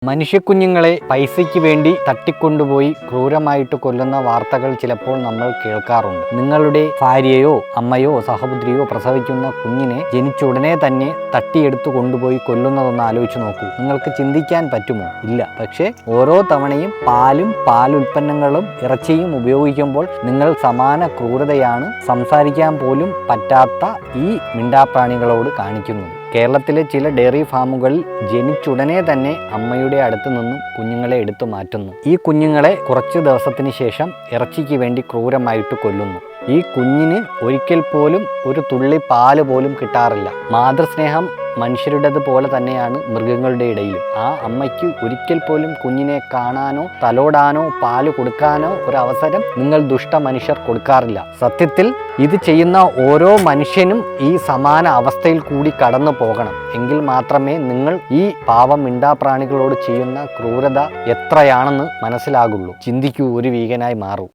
മനുഷ്യക്കുഞ്ഞുങ്ങളെ പൈസയ്ക്ക് വേണ്ടി തട്ടിക്കൊണ്ടുപോയി ക്രൂരമായിട്ട് കൊല്ലുന്ന വാർത്തകൾ ചിലപ്പോൾ നമ്മൾ കേൾക്കാറുണ്ട്. നിങ്ങളുടെ ഭാര്യയോ അമ്മയോ സഹോദരിയോ പ്രസവിക്കുന്ന കുഞ്ഞിനെ ജനിച്ച ഉടനെ തന്നെ തട്ടിയെടുത്ത് കൊണ്ടുപോയി കൊല്ലുന്നതൊന്ന് ആലോചിച്ച് നോക്കൂ. നിങ്ങൾക്ക് ചിന്തിക്കാൻ പറ്റുമോ? ഇല്ല. പക്ഷേ ഓരോ തവണയും പാലും പാലുൽപ്പന്നങ്ങളും ഇറച്ചിയും ഉപയോഗിക്കുമ്പോൾ നിങ്ങൾ സമാന ക്രൂരതയാണ് സംസാരിക്കാൻ പോലും പറ്റാത്ത ഈ മിണ്ടാപ്രാണികളോട് കാണിക്കുന്നത്. കേരളത്തിലെ ചില ഡയറി ഫാമുകളിൽ ജനിച്ചുടനെ തന്നെ അമ്മയുടെ അടുത്ത് നിന്നും കുഞ്ഞുങ്ങളെ എടുത്തു മാറ്റുന്നു. ഈ കുഞ്ഞുങ്ങളെ കുറച്ച് ദിവസത്തിന് ശേഷം ഇറച്ചിക്ക് വേണ്ടി ക്രൂരമായിട്ട് കൊല്ലുന്നു. ഈ കുഞ്ഞിന് ഒരിക്കൽ പോലും ഒരു തുള്ളി പാല് പോലും കിട്ടാറില്ല. മാതൃസ്നേഹം മനുഷ്യരുടേത് പോലെ തന്നെയാണ് മൃഗങ്ങളുടെ ഇടയിലും. ആ അമ്മയ്ക്ക് ഒരിക്കൽ പോലും കുഞ്ഞിനെ കാണാനോ തലോടാനോ പാല് കൊടുക്കാനോ ഒരവസരം നിങ്ങൾ ദുഷ്ട മനുഷ്യർ കൊടുക്കാറില്ല. സത്യത്തിൽ ഇത് ചെയ്യുന്ന ഓരോ മനുഷ്യനും ഈ സമാന അവസ്ഥയിൽ കൂടി കടന്നു പോകണം. എങ്കിൽ മാത്രമേ നിങ്ങൾ ഈ പാവം മിണ്ടാപ്രാണികളോട് ചെയ്യുന്ന ക്രൂരത എത്രയാണെന്ന് മനസ്സിലാകുള്ളൂ. ചിന്തിക്കൂ, ഒരു വീഗനായി മാറൂ.